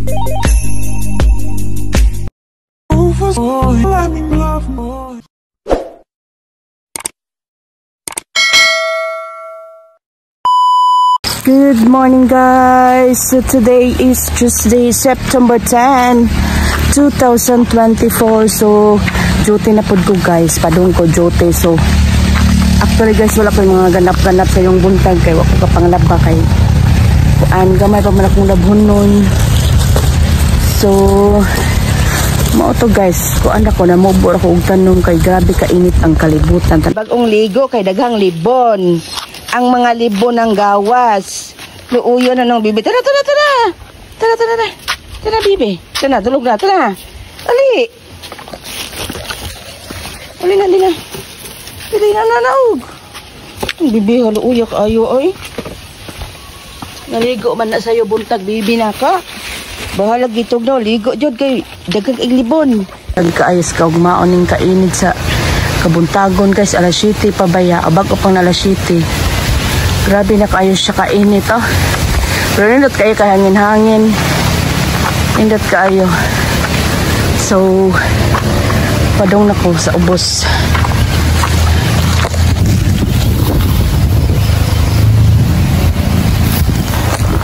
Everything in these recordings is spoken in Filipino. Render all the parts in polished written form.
Good morning guys, so today is Tuesday, September 10, 2024. So duty na po ko guys, padung ko duty. So actually guys, wala ko yung mga ganap-ganap sa yung buntag kay wako kapanglab ka kay kuan gamay pa man akong labhon nun. So mao to guys, kuan ako na mobor ako og tanong kay grabe ka init ang kalibutan. Bagong ligo kay daghang libon. Ang mga libon ng gawas. Luuyo na ng bibi. Tara, tara, tara. Tara, tara, tara. Tara, bibi. Tara, tulog na. Tara. Ali. Ali na, ali na. Ali na, nanaog. Ang bibi, haluuyo ka ayo, oy. Naligo man na sa'yo, buntag, bibi na ka. Bahalag itog no. Ligo dyan kay dagang iglibon. Nagkaayos ka, maoning kainit sa kabuntagon guys. Alas 7 pabaya. Abag upang na alas 7. Grabe na kayo siya kainit oh. Pero nindot kayo kahangin-hangin. Nindot kayo. So padong na ko sa ubos.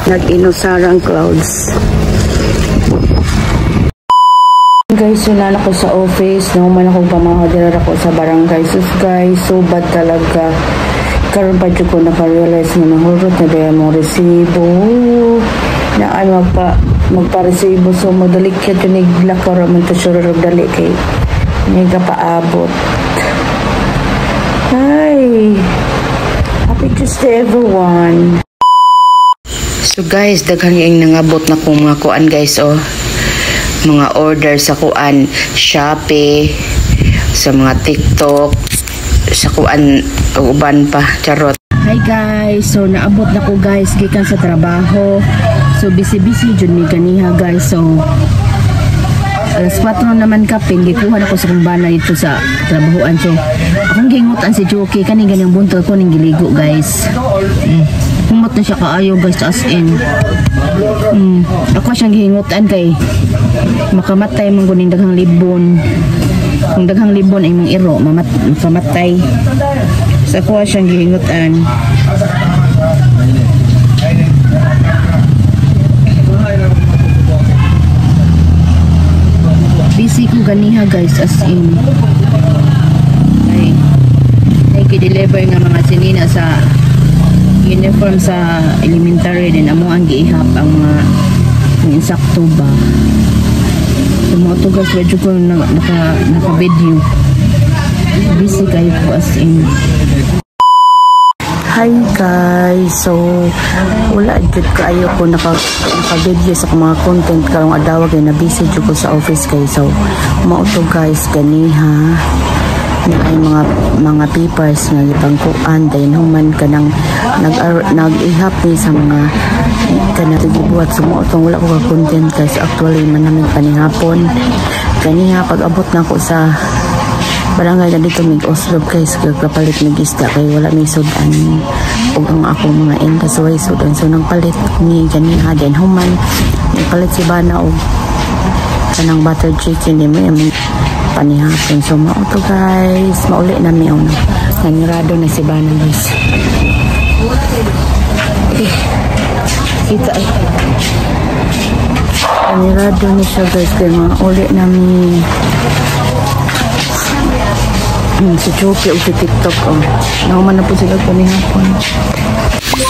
Nag-inusarang clouds. Guys, yun na ako sa office. Naman akong pamahadir ako sa barangay. Sus guys, so bad talaga. Karon pa dyan ko nakarealize na nahurot na dahil mong resibo na ay magpa-resibo. So madalikit yun iglakaw raman to sure dali kay hindi ka paabot. Hi! Happy Tuesday everyone! So guys, daghang yung nangabot na kong mga kuan guys oh. Mga order sa kuan Shopee, sa mga TikTok, sa kuan uban pa charot. Hi guys, so naabot na ko guys gikan sa trabaho. So busy jud mi ganiha guys. So alas 4 naman kapin gikuha na ko sa kumbana dito sa trabahoan. So akong gingutan si Chucky kani ganang buntol ko ning giligo guys. Humot na siya kaayo guys as in. Ako siyang gihingutan kay makamatay man guning daghang libon. Kung daghang libon ay mong iro makamatay. Sa kuha siyang gihingutan. Busy ko ganiha guys as in. Ay ki-deliver nga mga sinina sa uniform sa elementary din amo ang giihap ang mga insakto ba. So mga to guys, medyo ko naka-video. Busy kayo po as in. Hi guys, so wala dyan kayo ko naka-video sa mga content karong adawag ay na-busy dyan ko sa office kayo. So mga to guys, ganiha na ay mga papers nga ibangkuan dahil human ka nang nag-ihap ni sa mga kanang gibuhat sumuotong wala ko ka content guys. Actually man namin panihapon kaniha pag abot na ko sa barangay na dito mig Oslo guys kapalit mig isda kay wala may sudan ug ang akong mga inda so ay sudan so nang palit ni ganiha din human palit si bana og kanang butter chicken di may panihapon. So mauto guys, mauli na mi ono. Nangirado na si bana guys. Kita nangirado ni siya guys kay mauli na mi. Si Chucky o si TikTok oh. Nauman na po sila panihapon.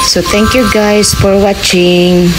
So thank you guys for watching.